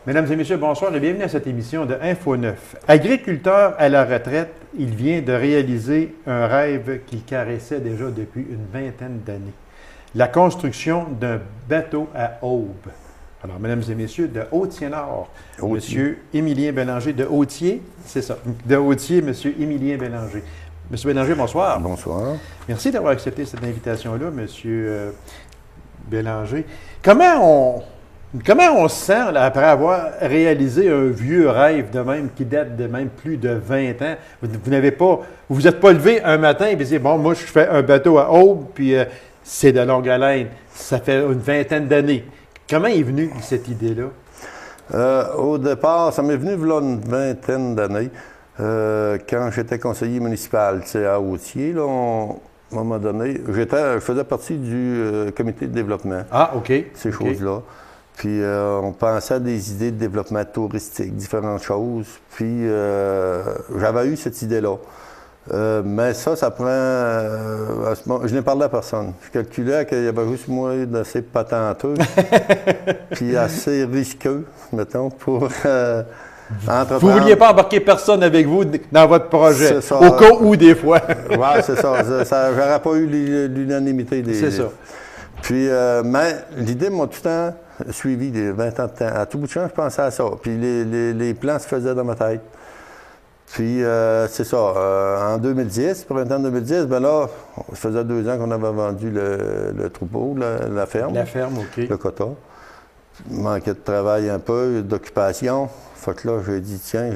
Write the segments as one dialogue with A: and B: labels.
A: Mesdames et messieurs, bonsoir et bienvenue à cette émission de Info 9. Agriculteur à la retraite, il vient de réaliser un rêve qu'il caressait déjà depuis une vingtaine d'années. La construction d'un bateau à aube. Alors, mesdames et messieurs, de Hautier-Nord, Monsieur Émilien Bélanger de Hautier, c'est ça, de Hautier, Monsieur Émilien Bélanger. Monsieur Bélanger, bonsoir.
B: Bonsoir.
A: Merci d'avoir accepté cette invitation-là, Monsieur Bélanger. Comment on se sent là, après avoir réalisé un vieux rêve de même qui date de même plus de 20 ans? Vous vous êtes pas levé un matin et vous dites, bon, moi, je fais un bateau à aube, puis c'est de longue haleine. Ça fait une vingtaine d'années. Comment est venue cette idée-là?
B: Au départ, ça m'est venu il y a une vingtaine d'années, quand j'étais conseiller municipal, à Hautier, là, à un moment donné, je faisais partie du comité de développement.
A: Ah, OK.
B: Ces choses-là. Puis on pensait à des idées de développement touristique, différentes choses. Puis j'avais eu cette idée-là. Mais ça prend... je n'ai parlé à personne. Je calculais qu'il y avait juste moi d'assez patenteux, puis assez risqueux, mettons, pour entreprendre.
A: Vous ne vouliez pas embarquer personne avec vous dans votre projet,
B: ça,
A: au cas où des fois.
B: Oui, c'est ça. J'aurais pas eu l'unanimité des...
A: C'est ça.
B: Puis, mais l'idée m'a tout le temps suivi, les 20 ans de temps. À tout bout de champ, je pensais à ça. Puis les plans se faisaient dans ma tête. Puis, c'est ça. En 2010, printemps 2010, bien là, ça faisait 2 ans qu'on avait vendu le troupeau, la ferme.
A: La ferme, OK.
B: Le quota. Manquait de travail un peu, d'occupation. Fait que là, j'ai dit, tiens,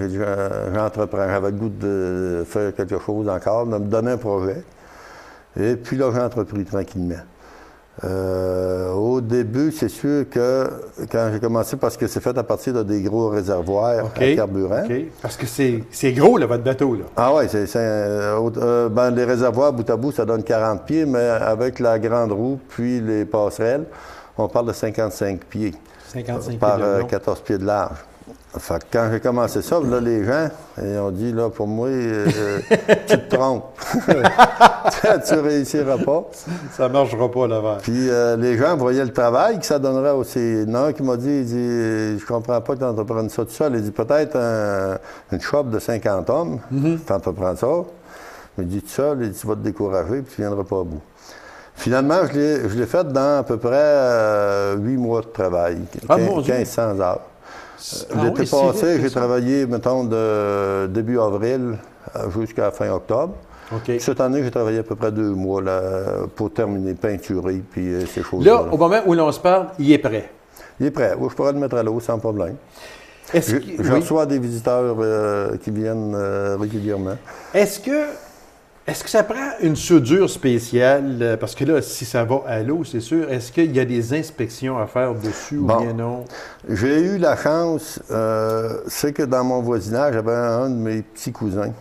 B: j'entreprends. J'avais le goût de faire quelque chose encore, de me donner un projet. Et puis là, j'ai entrepris tranquillement. Au début, c'est sûr que quand j'ai commencé, parce que c'est fait à partir de des gros réservoirs à carburant.
A: OK. Parce que c'est gros, là, votre bateau, là.
B: Ah oui, les réservoirs, bout à bout, ça donne 40 pieds, mais avec la grande roue, puis les passerelles, on parle de 55 pieds.
A: 55
B: par
A: pieds de long.
B: 14 pieds de large. Fait que quand j'ai commencé ça, là, les gens, ils ont dit, là, pour moi, tu te trompes. Tu réussiras pas.
A: Ça ne marchera pas, l'avant.
B: Puis les gens voyaient le travail que ça donnerait aussi. Il y en a un qui m'a dit, je comprends pas que tu entreprennes ça tout seul. Il dit, peut-être une shop de 50 hommes, tu entreprends ça. Il dit, tout seul, il dit, tu vas te décourager, puis tu ne viendras pas à bout. Finalement, je l'ai fait dans à peu près 8 mois de travail, 1500 heures. L'été passé, j'ai travaillé, mettons, de début avril jusqu'à fin octobre.
A: Okay.
B: Cette année, j'ai travaillé à peu près 2 mois là, pour terminer, peinturer, puis ces choses-là.
A: Là, au moment où l'on se parle, il est prêt.
B: Il est prêt. Oui, je pourrais le mettre à l'eau sans problème. Je reçois des visiteurs qui viennent régulièrement.
A: Est-ce que ça prend une soudure spéciale? Parce que là, si ça va à l'eau, c'est sûr. Est-ce qu'il y a des inspections à faire dessus ou bien non?
B: J'ai eu la chance, c'est que dans mon voisinage, j'avais un de mes petits cousins,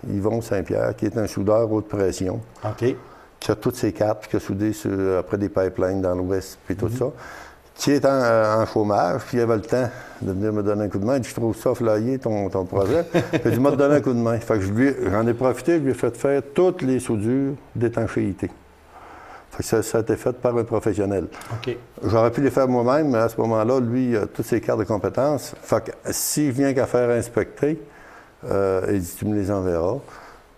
B: Yvon Saint-Pierre, qui est un soudeur haute pression.
A: OK.
B: Qui a toutes ses cartes, puis qui a soudé après des pipelines dans l'Ouest, puis tout ça. Qui est en chômage, puis il avait le temps de venir me donner un coup de main. Il dit, je trouve ça flyé, ton projet. Puis il m'a donné un coup de main. Fait que j'en ai profité, je lui ai fait faire toutes les soudures d'étanchéité. Fait que ça a été fait par un professionnel.
A: OK.
B: J'aurais pu les faire moi-même, mais à ce moment-là, lui, il a toutes ses cartes de compétences. Fait que s'il vient qu'à faire inspecter, il dit, tu me les enverras.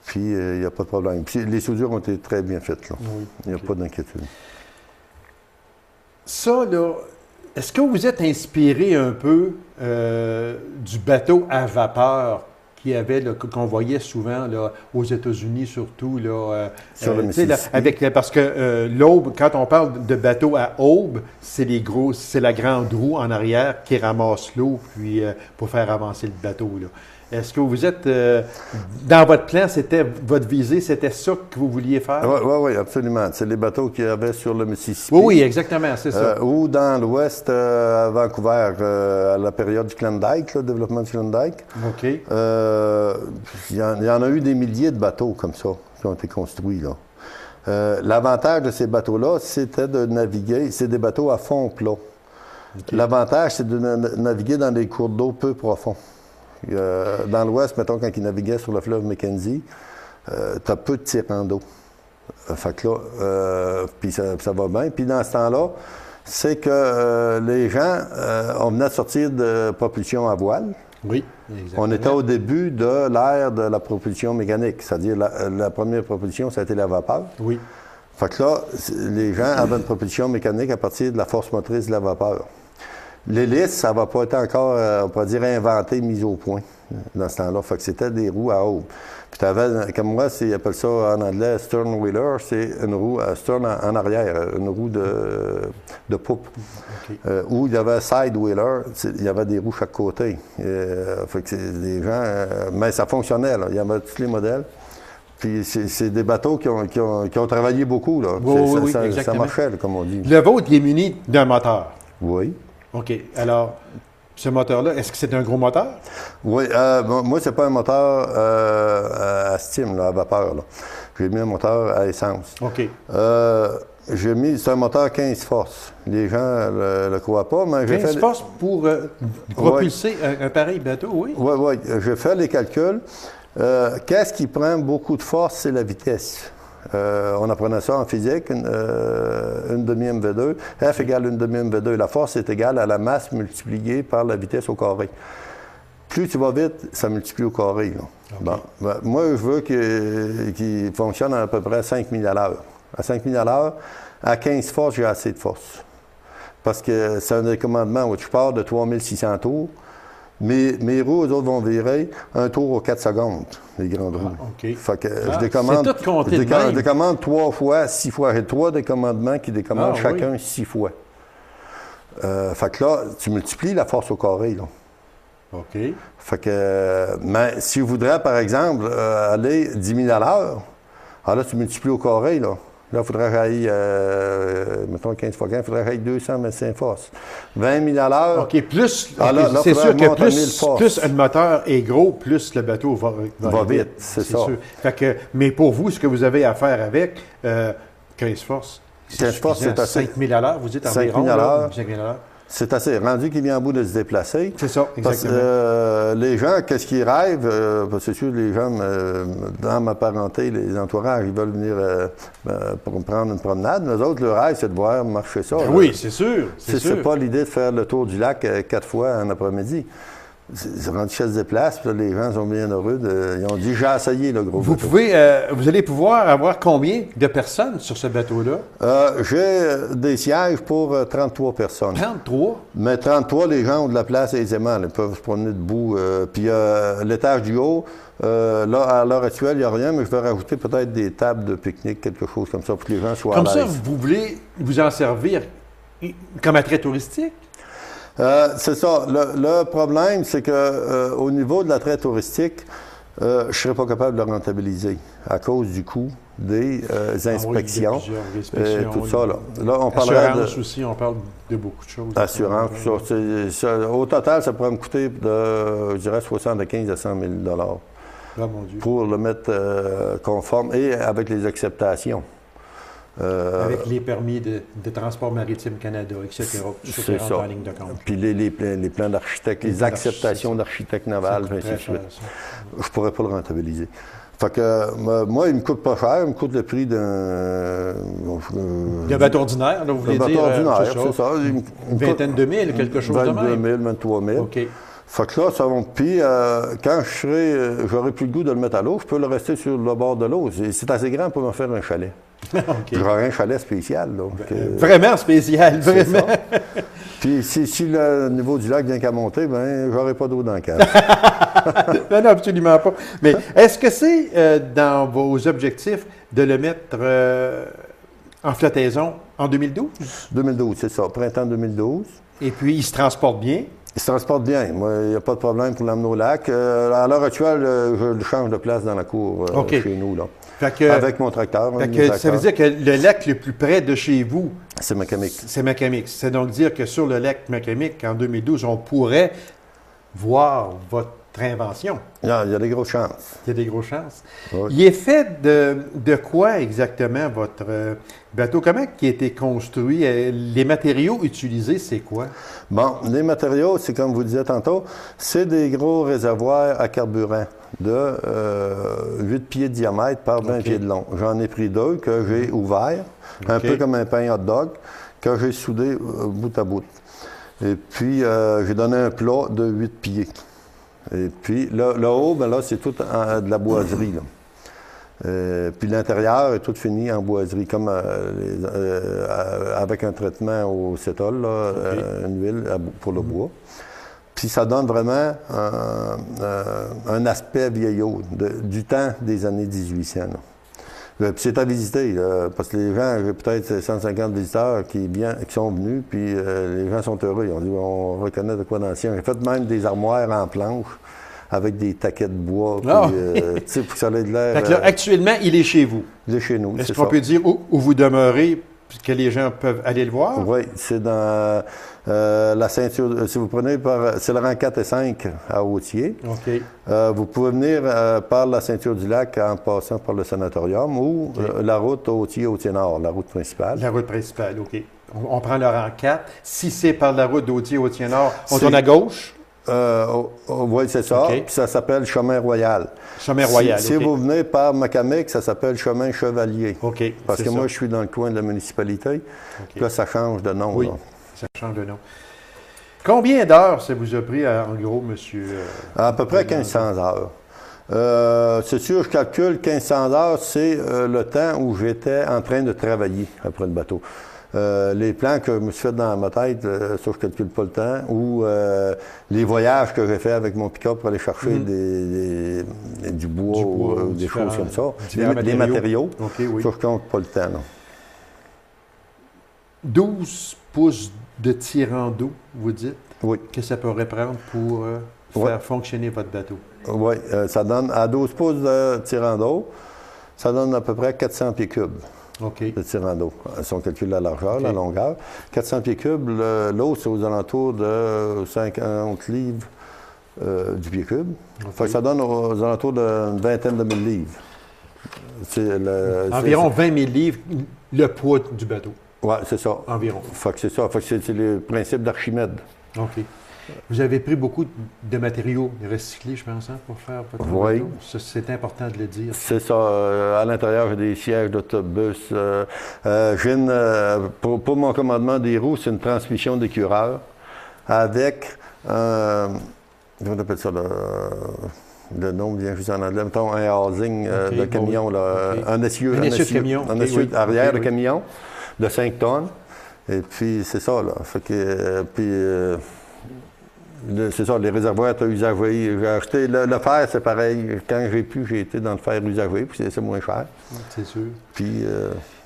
B: Puis il n'y a pas de problème. Puis les soudures ont été très bien faites, là.
A: Oui,
B: il n'y a pas d'inquiétude.
A: Ça, là, est-ce que vous êtes inspiré un peu du bateau à vapeur qu'on voyait souvent là, aux États-Unis, surtout là,
B: sur le Mississippi.
A: parce que l'aube, quand on parle de bateau à aube, c'est la grande roue en arrière qui ramasse l'eau puis pour faire avancer le bateau. Là. Est-ce que vous êtes, dans votre plan, votre visée, c'était ça que vous vouliez faire?
B: Oui, absolument. C'est les bateaux qu'il y avait sur le Mississippi.
A: Oui, exactement, c'est ça.
B: Ou dans l'Ouest, à Vancouver, à la période du Klondike, le développement du Klondike.
A: OK.
B: Il y en a eu des milliers de bateaux comme ça qui ont été construits, là. L'avantage de ces bateaux-là, c'était de naviguer, c'est des bateaux à fond plat. Okay. L'avantage, c'est de naviguer dans des cours d'eau peu profonds. Dans l'Ouest, mettons, quand ils naviguaient sur le fleuve Mackenzie, tu as peu de tirants d'eau. Fait que là, puis ça va bien. Puis dans ce temps-là, c'est que les gens, on venait de sortir de propulsion à voile.
A: Oui, exactement.
B: On était au début de l'ère de la propulsion mécanique, c'est-à-dire la première propulsion, ça a été la vapeur.
A: Oui.
B: Fait que là, les gens avaient une propulsion mécanique à partir de la force motrice de la vapeur. L'hélice, ça va pas être encore, on pourrait dire, inventé, mis au point dans ce temps-là. Fait que c'était des roues à aube. Puis tu avais, comme moi, ils appellent ça en anglais stern wheeler, c'est une roue stern en arrière, une roue de poupe. Okay. Où il y avait side wheeler, il y avait des roues chaque côté. Fait que des gens, mais ça fonctionnait, là. Il y avait tous les modèles. Puis c'est des bateaux qui ont travaillé beaucoup, là.
A: Oui,
B: ça marchait, là, comme on dit.
A: Le vôtre, il est muni d'un moteur.
B: Oui.
A: OK. Alors, ce moteur-là, est-ce que c'est un gros moteur?
B: Oui. Moi, c'est pas un moteur à steam, là, à vapeur. J'ai mis un moteur à essence.
A: OK.
B: C'est un moteur 15 forces. Les gens ne le croient pas, mais j'ai fait...
A: 15 forces pour propulser un pareil bateau, oui?
B: Oui, oui. J'ai fait les calculs. Qu'est-ce qui prend beaucoup de force? C'est la vitesse. On apprenait ça en physique, une demi-mv2. F égale une demi-mv2. La force est égale à la masse multipliée par la vitesse au carré. Plus tu vas vite, ça multiplie au carré. Okay. Bon. Moi, je veux qu'il fonctionne à peu près 5000 à l'heure. À 5000 à l'heure, à 15 forces, j'ai assez de force. Parce que c'est un décommandement où tu pars de 3600 tours. Mes roues, eux autres, vont virer un tour aux 4 secondes, les grandes roues.
A: OK.
B: Fait que je décommande,
A: c'est tout compté
B: je décommande 3 fois, 6 fois. J'ai 3 décommandements qui décommandent chacun 6 fois. Fait que là, tu multiplies la force au carré, là.
A: OK.
B: Fait que, mais si je voudrais, par exemple, aller 10 000 à l'heure, alors là, tu multiplies au carré, là. Là, il faudrait que j'aille, mettons 15 fois 15, il faudrait que j'aille 225 forces. 20 000 à l'heure.
A: OK, plus, c'est sûr que plus un moteur est gros, plus le bateau va
B: vite. C'est ça.
A: Sûr. Fait que, mais pour vous, ce que vous avez à faire avec 15 forces,
B: 15 forces, c'est assez.
A: 5 000 à l'heure, vous dites environ.
B: 5 000 à l'heure.
A: 5 000 à l'heure.
B: C'est assez. Rendu qu'il vient en bout de se déplacer.
A: C'est ça, exactement.
B: Parce que les gens, qu'est-ce qu'ils rêvent? Parce que c'est sûr, les gens, dans ma parenté, les entourages, ils veulent venir pour prendre une promenade. Nous autres, le rêve, c'est de voir marcher ça.
A: Oui, c'est sûr.
B: C'est pas l'idée de faire le tour du lac 4 fois en après-midi. C'est rendu chez se déplace, puis les gens sont bien heureux. Ils ont dit, j'ai essayé le gros bateau.
A: Vous allez pouvoir avoir combien de personnes sur ce bateau-là?
B: J'ai des sièges pour 33 personnes.
A: 33?
B: Mais 33, les gens ont de la place aisément. Ils peuvent se promener debout. Puis l'étage du haut, là, à l'heure actuelle, il n'y a rien, mais je vais rajouter peut-être des tables de pique-nique, quelque chose comme ça, pour que les gens soient à l'aise.
A: Comme ça, vous voulez vous en servir comme attrait touristique?
B: C'est ça. Le problème, c'est que au niveau de l'attrait touristique, je ne serais pas capable de le rentabiliser à cause du coût des inspections. Tout ça. Là, on parlerait
A: assurance aussi, on parle de beaucoup de choses.
B: Assurance, tout ça. Au total, ça pourrait me coûter, je dirais, 75 à 100 000
A: mon Dieu.
B: Pour le mettre conforme et avec les acceptations.
A: Avec les permis de Transport Maritime Canada, etc.
B: C'est ça.
A: En ligne de compte.
B: Puis les plans d'architecte, les acceptations d'architecte naval, ainsi de suite. Je ne pourrais pas le rentabiliser. Fait que moi, il ne me coûte pas cher, il me coûte le prix d'un
A: bateau ordinaire, là, vous voulez dire?
B: Un bateau ordinaire, c'est ça.
A: Une vingtaine de mille, quelque chose de même?
B: 22 000, 23 000.
A: OK.
B: Fait que là, ça va. Puis, quand j'aurai plus le goût de le mettre à l'eau, je peux le rester sur le bord de l'eau. C'est assez grand pour me faire un chalet.
A: Okay.
B: J'aurais un chalet spécial. Donc,
A: vraiment spécial, vraiment.
B: Puis si le niveau du lac vient qu'à monter, ben j'aurai pas d'eau dans le cave.
A: Non, absolument pas. Mais est-ce que c'est dans vos objectifs de le mettre en flottaison en 2012?
B: 2012, c'est ça. Printemps 2012.
A: Et puis, il se transporte bien?
B: Il se transporte bien. Moi, il n'y a pas de problème pour l'amener au lac. À l'heure actuelle, je le change de place dans la cour chez nous. Là. Avec mon tracteur.
A: Ça veut dire que le lac le plus près de chez vous,
B: c'est Macamic.
A: C'est Macamic. C'est donc dire que sur le lac Macamic, en 2012, on pourrait voir votre invention.
B: Non, il y a des grosses chances.
A: Il y a des grosses chances.
B: Oui.
A: Il est fait de quoi exactement votre bateau? Comment il a été construit? Les matériaux utilisés, c'est quoi?
B: Bon, les matériaux, c'est comme vous disiez tantôt, c'est des gros réservoirs à carburant de 8 pieds de diamètre par 20 pieds de long. J'en ai pris 2 que j'ai ouverts, un peu comme un pain hot dog, que j'ai soudé bout à bout. Et puis, j'ai donné un plat de 8 pieds. Et puis, le haut, ben là, c'est tout de la boiserie, là. Puis l'intérieur est tout fini en boiserie, comme avec un traitement au cétol, là, une huile pour le bois. Puis ça donne vraiment un aspect vieillot du temps des années 1800. Puis c'est à visiter, parce que les gens, j'ai peut-être 150 visiteurs qui sont venus, puis les gens sont heureux. Ils ont dit, on reconnaît de quoi d'ancien. J'ai fait même des armoires en planche avec des taquets de bois, puis, tu sais, pour que ça ait de l'air...
A: Fait que là, actuellement, il est chez vous.
B: Il est chez nous,
A: Est-ce qu'on peut dire où vous demeurez, que les gens peuvent aller le voir?
B: Oui, c'est dans la ceinture... Si vous prenez c'est le rang 4 et 5 à Hautier.
A: OK.
B: Vous pouvez venir par la ceinture du lac en passant par le sanatorium ou la route Hautier-Hautier-Nord, la route principale.
A: La route principale, OK. On prend le rang 4. Si c'est par la route d'Hautier-Hautier-Nord, on tourne à gauche?
B: Oui, c'est ça.
A: Okay.
B: Puis ça s'appelle Chemin Royal.
A: Chemin Royal,
B: Si vous venez par Macamic, ça s'appelle Chemin Chevalier.
A: OK.
B: Parce que moi, je suis dans le coin de la municipalité. Puis là, ça change de nom.
A: Oui,
B: là.
A: ça change de nom. Combien d'heures ça vous a pris, en gros, monsieur?
B: À peu près 1500 heures. C'est sûr, je calcule 1500 heures, c'est le temps où j'étais en train de travailler après le bateau. Les plans que je me suis fait dans ma tête, ça, je ne calcule pas le temps, ou les voyages que j'ai fait avec mon pick-up pour aller chercher du bois ou des choses comme ça. Des matériaux.
A: Okay, oui.
B: Ça, je ne compte pas le temps, non.
A: 12 pouces de tirant d'eau, vous dites?
B: Oui.
A: Que ça pourrait prendre pour faire fonctionner votre bateau?
B: Oui, ça donne, à 12 pouces de tirant d'eau, ça donne à peu près 400 pieds cubes.
A: OK.
B: De tirant d'eau. Si on calcule la largeur, la longueur. 400 pieds cubes, l'eau, c'est aux alentours de 50 livres du pied cube. Fait que ça donne aux alentours d'une vingtaine de mille livres.
A: Environ 20 000 livres, le poids du bateau.
B: Oui, c'est ça.
A: Environ.
B: Fait que c'est ça. Fait que c'est le principe d'Archimède.
A: OK. Vous avez pris beaucoup de matériaux recyclés, je pense, pour faire votre bateau. C'est important de le dire.
B: C'est ça. À l'intérieur, j'ai des sièges d'autobus. J'ai pour mon commandement des roues, c'est une transmission d'écureur avec comment on appelle ça, le nom vient juste en anglais, mettons un housing de camion, un essieu arrière de camion de 5 tonnes. Et puis, c'est ça, là. Fait que, c'est ça, les réservoirs étaient usagés. J'ai acheté le fer, c'est pareil. Quand j'ai été dans le fer usagé, puis c'est moins cher.
A: C'est sûr.
B: Puis.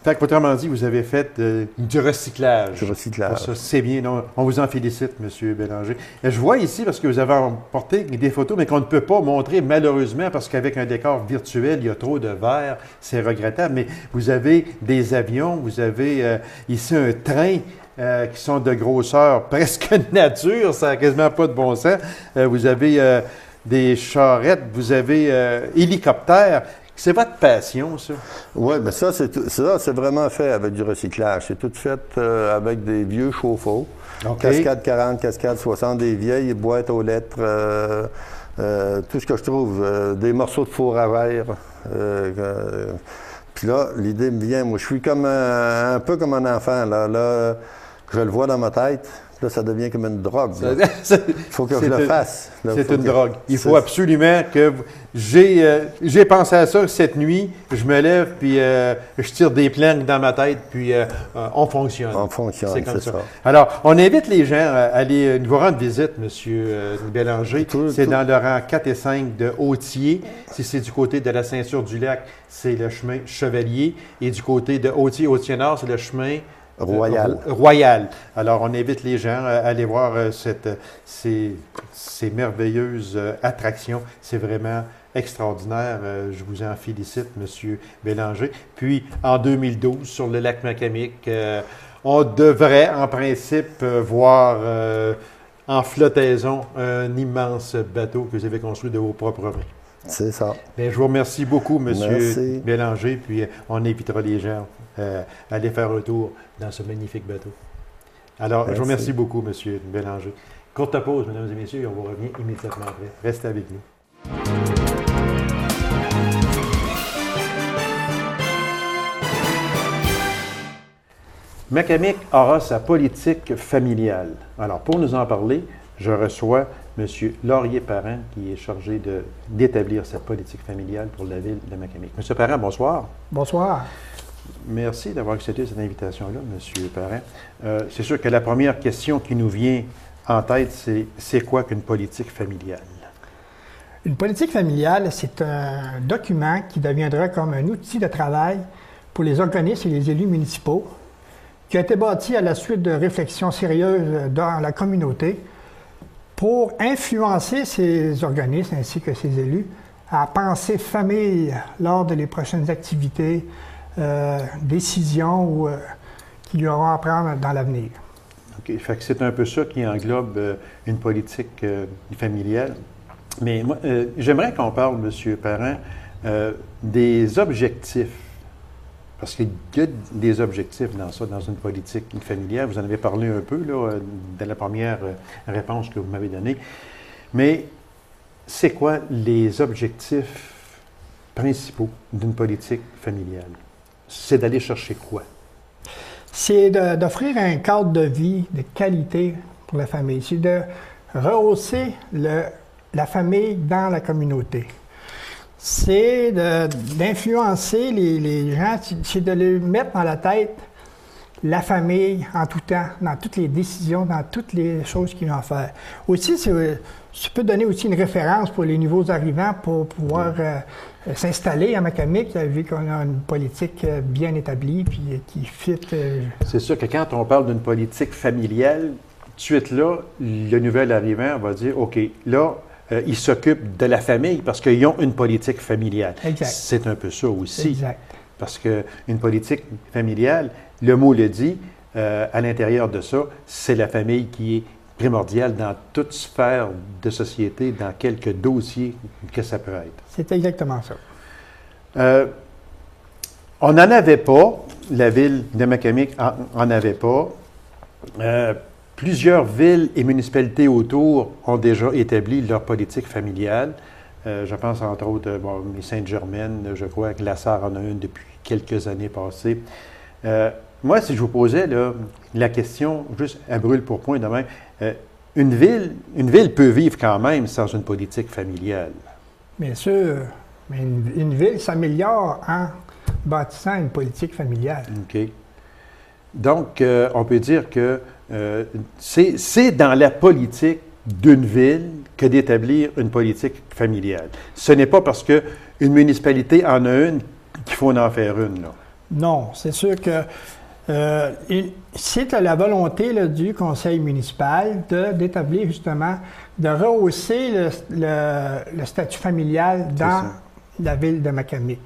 A: Fait que, autrement dit, vous avez fait du recyclage.
B: Du recyclage.
A: Ça, c'est bien. Non, on vous en félicite, M. Bélanger. Et je vois ici, parce que vous avez emporté des photos, mais qu'on ne peut pas montrer, malheureusement, parce qu'avec un décor virtuel, il y a trop de verre. C'est regrettable. Mais vous avez des avions, vous avez ici un train. Qui sont de grosseur presque nature, ça n'a quasiment pas de bon sens. Vous avez des charrettes, vous avez hélicoptères. C'est votre passion, ça? Oui,
B: bien ça, c'est vraiment fait avec du recyclage. C'est tout fait avec des vieux chauffe-eau. Cascade 40, Cascade 60, des vieilles boîtes aux lettres, tout ce que je trouve, des morceaux de four à verre. Puis là, l'idée me vient, moi, je suis comme un peu comme un enfant, là. Je le vois dans ma tête, là, ça devient comme une drogue. Il faut que je le fasse.
A: C'est une drogue. Il faut absolument que... J'ai pensé à ça cette nuit. Je me lève, puis je tire des planques dans ma tête, puis on fonctionne.
B: On fonctionne, c'est comme ça.
A: Alors, on invite les gens à aller nous rendre visite, M. Bélanger. C'est dans le rang 4 et 5 de Hautier. Si c'est du côté de la ceinture du lac, c'est le chemin Chevalier. Et du côté de Hautier-Hautier-Nord, c'est le chemin... Royal. Alors, on invite les gens à aller voir ces merveilleuses attractions. C'est vraiment extraordinaire. Je vous en félicite, M. Bélanger. Puis, en 2012, sur le lac Macamic, on devrait, en principe, voir en flottaison un immense bateau que vous avez construit de vos propres mains.
B: C'est ça.
A: Bien, je vous remercie beaucoup, M.
B: Merci.
A: Bélanger, puis on invitera les gens à aller faire un tour dans ce magnifique bateau. Alors, je vous remercie beaucoup, M. Bélanger. Courte pause, mesdames et messieurs, et on vous revient immédiatement après. Restez avec nous. Macamic aura sa politique familiale. Alors, pour nous en parler, je reçois M. Laurier-Parent, qui est chargé d'établir sa politique familiale pour la ville de Macamic. M. Parent, bonsoir.
C: Bonsoir.
A: Merci d'avoir accepté cette invitation-là, M. Parent. C'est sûr que la première question qui nous vient en tête, c'est quoi qu'une politique familiale?
C: Une politique familiale, c'est un document qui deviendra comme un outil de travail pour les organismes et les élus municipaux, qui a été bâti à la suite de réflexions sérieuses dans la communauté pour influencer ces organismes ainsi que ces élus à penser famille lors de les prochaines activités, décisions qu'ils auront à prendre dans l'avenir.
A: OK. Fait que c'est un peu ça qui englobe une politique familiale. Mais moi, j'aimerais qu'on parle, M. Parent, des objectifs. Parce qu'il y a des objectifs dans ça, dans une politique familiale. Vous en avez parlé un peu là, dans la première réponse que vous m'avez donnée. Mais c'est quoi les objectifs principaux d'une politique familiale? C'est d'aller chercher quoi?
C: C'est d'offrir un cadre de vie de qualité pour la famille. C'est de rehausser la famille dans la communauté. C'est d'influencer les gens, c'est de les mettre dans la tête la famille en tout temps, dans toutes les décisions, dans toutes les choses qu'ils vont faire. Aussi, ça peut donner aussi une référence pour les nouveaux arrivants pour pouvoir s'installer à Macamic, vu qu'on a une politique bien établie puis qui fit.
A: C'est sûr que quand on parle d'une politique familiale, tout de suite là, le nouvel arrivant va dire, OK, là, ils s'occupent de la famille parce qu'ils ont une politique familiale.
C: Exact.
A: C'est un peu ça aussi.
C: Exact.
A: Parce qu'une politique familiale, le mot le dit, à l'intérieur de ça, c'est la famille qui est primordiale dans toute sphère de société, dans quelques dossiers que ça peut être.
C: C'est exactement ça.
A: On n'en avait pas, la ville de Macamic en avait pas. Plusieurs villes et municipalités autour ont déjà établi leur politique familiale. Je pense entre autres, les Sainte-Germaine, je crois que Glassard en a une depuis quelques années passées. Moi, si je vous posais là, la question, juste à brûle pour point de même, une ville peut vivre quand même sans une politique familiale.
C: Bien sûr, mais une ville s'améliore en bâtissant une politique familiale.
A: OK. Donc, on peut dire que c'est dans la politique d'une ville que d'établir une politique familiale. Ce n'est pas parce qu'une municipalité en a une qu'il faut en faire une, là.
C: Non, c'est sûr que c'est la volonté là, du conseil municipal d'établir justement, de rehausser le statut familial dans la ville de Macamic.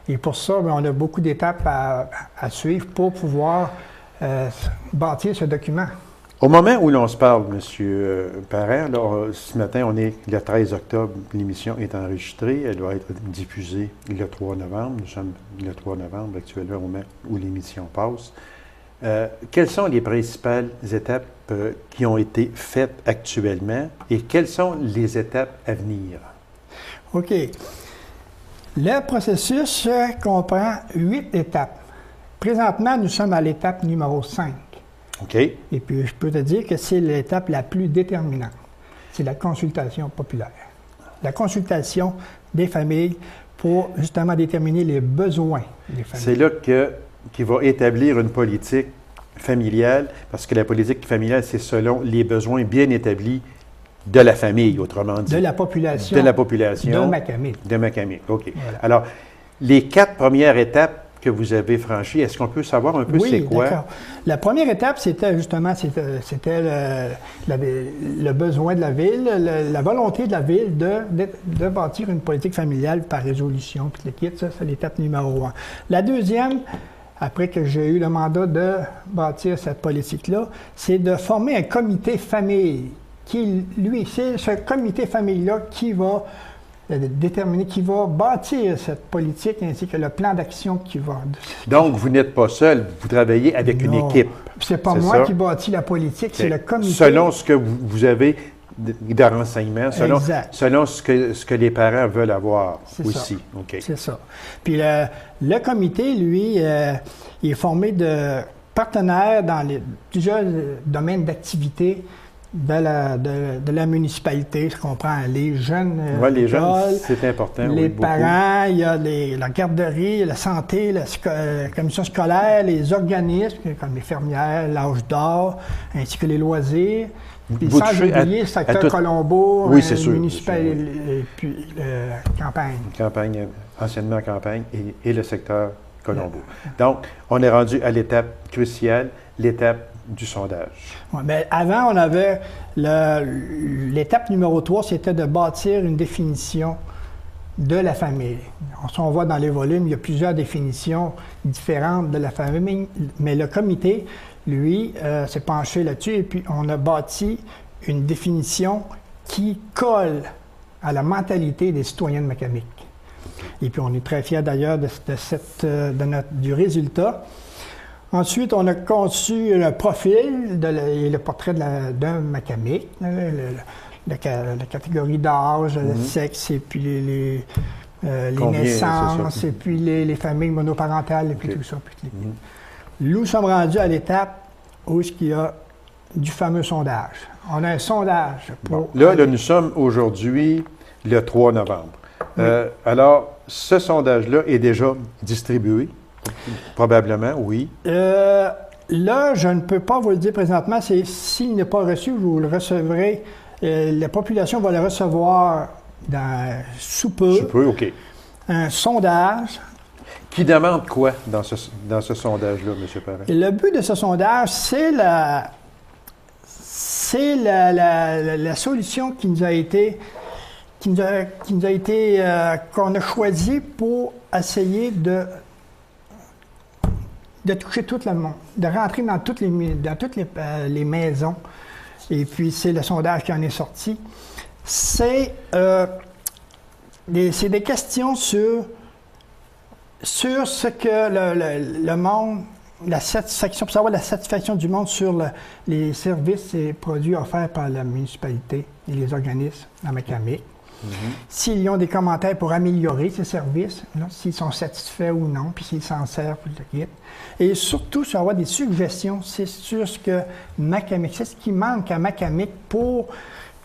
C: Et pour ça, bien, on a beaucoup d'étapes à suivre pour pouvoir bâtir ce document.
A: Au moment où l'on se parle, M. Parent, là, ce matin, on est le 13 octobre, l'émission est enregistrée, elle doit être diffusée le 3 novembre. Nous sommes le 3 novembre actuellement au moment où l'émission passe. Quelles sont les principales étapes qui ont été faites actuellement et quelles sont les étapes à venir?
C: OK. Le processus comprend 8 étapes. Présentement, nous sommes à l'étape numéro 5.
A: OK.
C: Et puis, je peux te dire que c'est l'étape la plus déterminante. C'est la consultation populaire. La consultation des familles pour justement déterminer les besoins des familles.
A: C'est là qu'il va établir une politique familiale, parce que la politique familiale, c'est selon les besoins bien établis de la famille, autrement dit.
C: De la population.
A: De la population.
C: De Macamic.
A: De Macamic, OK.
C: Voilà.
A: Alors, les 4 premières étapes que vous avez franchies, est-ce qu'on peut savoir un peu c'est quoi?
C: Oui, d'accord. La première étape, c'était justement le besoin de la ville, la volonté de la ville de bâtir une politique familiale par résolution. Puis le kit, ça, c'est l'étape numéro 1. La deuxième, après que j'ai eu le mandat de bâtir cette politique-là, c'est de former un comité famille c'est ce comité famille-là qui va déterminer, qui va bâtir cette politique ainsi que le plan d'action qui va.
A: Donc, vous n'êtes pas seul, vous travaillez avec une équipe.
C: C'est pas moi qui bâtis la politique, c'est le comité.
A: Selon ce que vous avez de renseignements, selon ce que les parents veulent avoir aussi. Okay.
C: C'est ça. Puis le comité, lui, il est formé de partenaires dans plusieurs domaines d'activité de la municipalité. Je comprends les jeunes.
A: Les jeunes, c'est important.
C: Les parents, il y a la garderie, la santé, la commission scolaire, les organismes comme les fermières, l'âge d'or, ainsi que les loisirs. Puis sans oublier le secteur Colombo, municipal et puis campagne.
A: Campagne, anciennement campagne, et le secteur Colombo. Donc, on est rendu à l'étape cruciale, l'étape du sondage.
C: Ouais, mais avant, on avait l'étape numéro 3, c'était de bâtir une définition de la famille. Si on voit dans les volumes, il y a plusieurs définitions différentes de la famille, mais le comité, lui, s'est penché là-dessus et puis on a bâti une définition qui colle à la mentalité des citoyens de Macamic. Et puis on est très fiers d'ailleurs du résultat. Ensuite, on a conçu le profil et le portrait d'un Macamic, la catégorie d'âge, le sexe, et puis les naissances, et puis les familles monoparentales, et puis tout ça. Nous sommes rendus à l'étape où il y a du fameux sondage. On a un sondage pour...
A: Là, nous sommes aujourd'hui le 3 novembre. Oui. Alors, ce sondage-là est déjà distribué? Probablement, oui.
C: Là, je ne peux pas vous le dire présentement. S'il n'est pas reçu, vous le recevrez. La population va le recevoir sous peu.
A: Sous peu, OK.
C: Un sondage.
A: Qui demande quoi dans ce sondage-là, M. Parent?
C: Le but de ce sondage, c'est la solution qui nous a été qu'on a choisi pour essayer de toucher tout le monde, de rentrer dans toutes les maisons. Et puis, c'est le sondage qui en est sorti. C'est des questions sur ce que le monde, la satisfaction, pour savoir la satisfaction du monde sur les services et produits offerts par la municipalité et les organismes à Macamic. S'ils ont des commentaires pour améliorer ces services, s'ils sont satisfaits ou non, puis s'ils s'en servent pour le kit. Et surtout, sur avoir des suggestions, c'est sur ce que Macamic, c'est ce qui manque à Macamic pour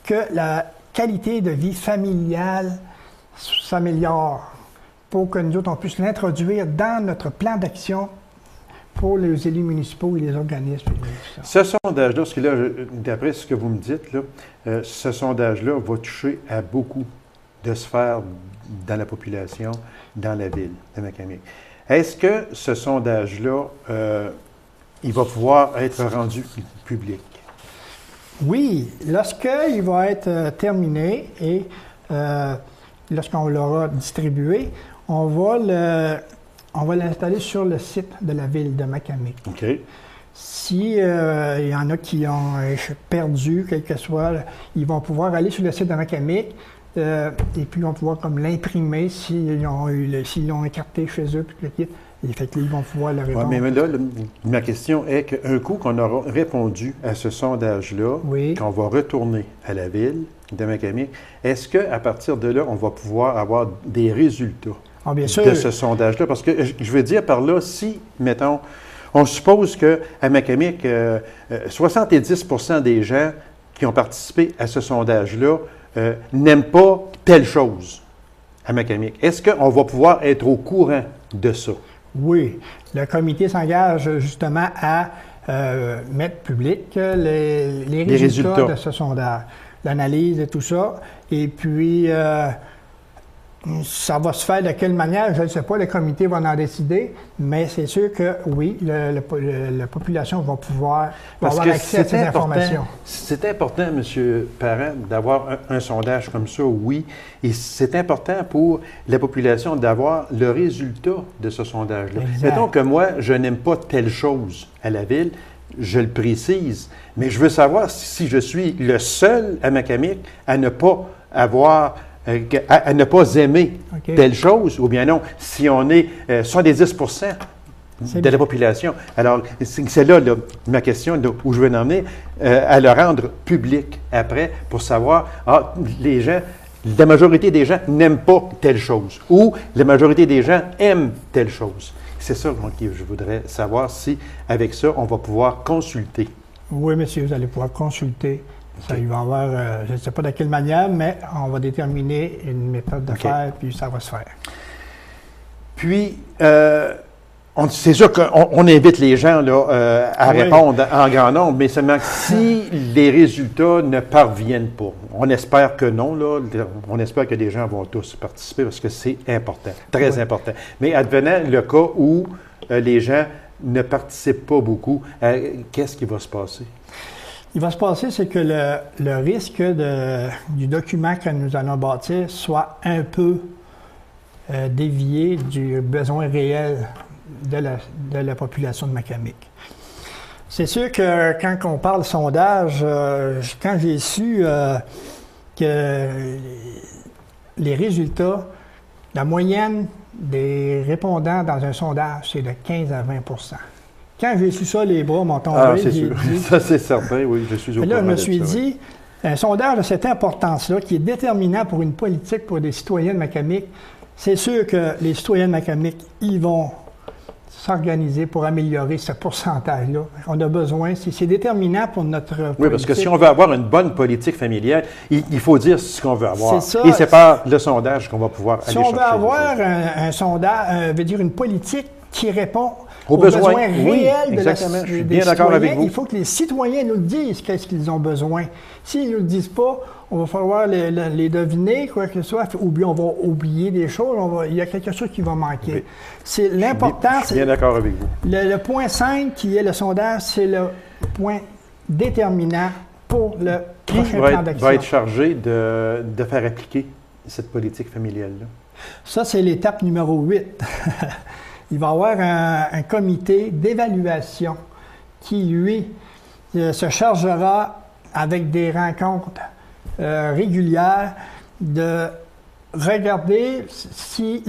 C: que la qualité de vie familiale s'améliore, pour que nous autres, on puisse l'introduire dans notre plan d'action pour les élus municipaux et les organismes.
A: Ce sondage-là, parce que là, d'après ce que vous me dites, là, ce sondage-là va toucher à beaucoup de sphères dans la population, dans la ville de Macamic. Est-ce que ce sondage-là, il va pouvoir être rendu public?
C: Oui, lorsqu'il va être terminé et lorsqu'on l'aura distribué, on va l'installer sur le site de la ville de Macamic.
A: OK.
C: Si y en a qui ont perdu, quel que soit, ils vont pouvoir aller sur le site de Macamic et puis ils vont pouvoir comme l'imprimer s'ils l'ont écarté chez eux. Puis et fait que, ils vont pouvoir le répondre.
A: Ouais, mais là, ma question est qu'un coup qu'on aura répondu à ce sondage-là, qu'on va retourner à la ville de Macamic, est-ce qu'à partir de là, on va pouvoir avoir des résultats
C: bien sûr.
A: De ce sondage-là? Parce que je veux dire par là, si, mettons, on suppose qu'à Macamic, 70% des gens qui ont participé à ce sondage-là n'aiment pas telle chose à Macamic. Est-ce qu'on va pouvoir être au courant de ça?
C: Oui. Le comité s'engage justement à mettre public les résultats de ce sondage, l'analyse et tout ça. Et puis, ça va se faire de quelle manière, je ne sais pas, le comité va en décider, mais c'est sûr que oui, la population va pouvoir avoir accès à ces informations.
A: C'est important, M. Parent, d'avoir un sondage comme ça, oui, et c'est important pour la population d'avoir le résultat de ce sondage-là. Mettons que moi, je n'aime pas telle chose à la ville, je le précise, mais je veux savoir si je suis le seul à Macamic à ne pas avoir, à ne pas aimer
C: OK.
A: telle chose, ou bien non, si on est 70% de la population. Alors, c'est là, ma question là, où je veux en emmener, à le rendre public après pour savoir, les gens, la majorité des gens n'aiment pas telle chose ou la majorité des gens aiment telle chose. C'est ça moi, que je voudrais savoir si, avec ça, on va pouvoir consulter.
C: Oui, monsieur, vous allez pouvoir consulter. Ça, il va y avoir, je ne sais pas de quelle manière, mais on va déterminer une méthode de faire, puis ça va se faire.
A: Puis, c'est sûr qu'on invite les gens là, à répondre en grand nombre, mais seulement si les résultats ne parviennent pas. On espère que non, là. On espère que les gens vont tous participer parce que c'est important, très important. Mais advenant le cas où les gens ne participent pas beaucoup, qu'est-ce qui va se passer?
C: Il va se passer, c'est que le risque du document que nous allons bâtir soit un peu dévié du besoin réel de la population de Macamic. C'est sûr que quand on parle sondage, quand j'ai su que les résultats, la moyenne des répondants dans un sondage, c'est de 15 à 20 %. Quand j'ai su ça, les bras m'ont tombé.
A: Ah, c'est sûr. Ça, c'est certain, oui, je suis au courant.
C: Là, je me
A: de
C: suis
A: ça,
C: dit, un sondage de cette importance-là, qui est déterminant pour une politique pour des citoyens de Macamic, c'est sûr que les citoyens de Macamic, ils vont s'organiser pour améliorer ce pourcentage-là. On a besoin, c'est déterminant pour notre politique.
A: Oui, parce que si on veut avoir une bonne politique familiale, il faut dire ce qu'on veut avoir.
C: C'est ça.
A: Et c'est par le sondage qu'on va pouvoir aller
C: chercher. Si on veut avoir
A: un
C: sondage, veut dire une politique qui répond
A: aux besoins
C: réels de
A: exactement. Je suis
C: des
A: bien d'accord avec vous.
C: Il faut que les citoyens nous disent qu'est-ce qu'ils ont besoin. S'ils ne nous le disent pas, on va falloir les deviner, quoi que ce soit, ou bien on va oublier des choses, il y a quelque chose qui va manquer.
A: Oui.
C: C'est l'important.
A: Je suis bien d'accord avec vous.
C: Le point 5, qui est le sondage, c'est le point déterminant pour le prochain plan d'action.
A: Qui va être chargé de faire appliquer cette politique familiale-là?
C: Ça, c'est l'étape numéro 8. Il va y avoir un comité d'évaluation qui, lui, se chargera avec des rencontres régulières de regarder si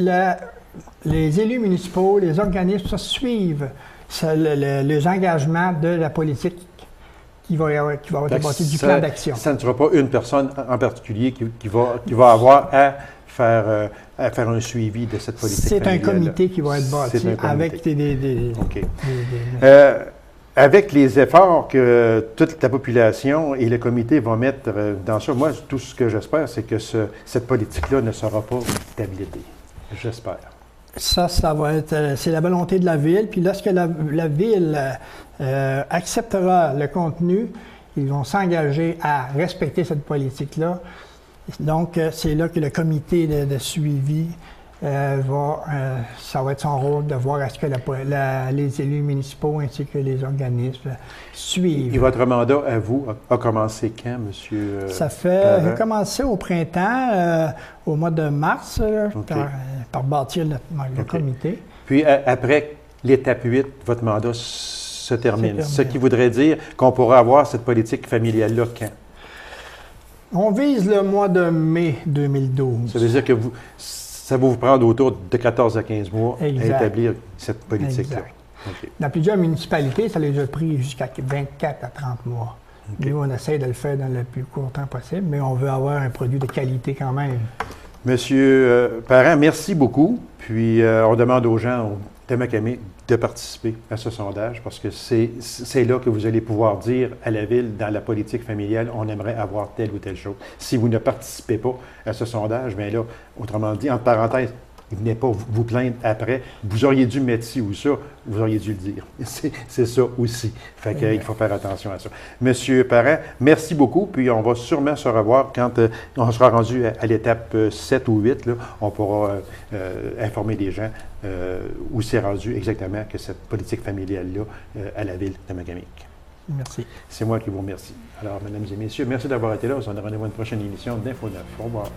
C: les élus municipaux, les organismes suivent les engagements de la politique qui va être débattue du plan d'action.
A: Ça ne sera pas une personne en particulier qui va avoir à faire un suivi de cette politique familiale.
C: C'est un comité qui va être bâti avec des
A: OK. Avec les efforts que toute la population et le comité vont mettre dans ça, moi, tout ce que j'espère, c'est que cette politique-là ne sera pas tablée. J'espère.
C: Ça va être... c'est la volonté de la Ville. Puis lorsque la Ville acceptera le contenu, ils vont s'engager à respecter cette politique-là. Donc, c'est là que le comité de suivi ça va être son rôle de voir à ce que les élus municipaux ainsi que les organismes suivent.
A: Et votre mandat, à vous, a commencé quand, M.
C: Ça fait... J'ai commencé au printemps, au mois de mars, par bâtir le comité.
A: Puis, après l'étape 8, votre mandat se termine. Ce qui voudrait dire qu'on pourra avoir cette politique familiale-là quand?
C: On vise le mois de mai 2012.
A: Ça veut dire que ça va vous prendre autour de 14 à 15 mois à établir cette politique-là. Okay.
C: Dans plusieurs municipalités, ça les a pris jusqu'à 24 à 30 mois. Okay. Nous, on essaie de le faire dans le plus court temps possible, mais on veut avoir un produit de qualité quand même.
A: Monsieur Parent, merci beaucoup. Puis, on demande aux gens de Macamic de participer à ce sondage parce que c'est là que vous allez pouvoir dire à la Ville, dans la politique familiale, on aimerait avoir telle ou telle chose. Si vous ne participez pas à ce sondage, bien là, autrement dit, entre parenthèses, venez pas vous plaindre après. Vous auriez dû mettre ci ou ça, vous auriez dû le dire. C'est ça aussi. Fait qu'il faut faire attention à ça. Monsieur Parent, merci beaucoup. Puis on va sûrement se revoir quand on sera rendu à l'étape 7 ou 8. Là, on pourra informer les gens où c'est rendu exactement que cette politique familiale-là à la Ville de Macamic.
C: Merci.
A: C'est moi qui vous remercie. Alors, mesdames et messieurs, merci d'avoir été là. On se donne rendez-vous à une prochaine émission d'Info 9. Au revoir.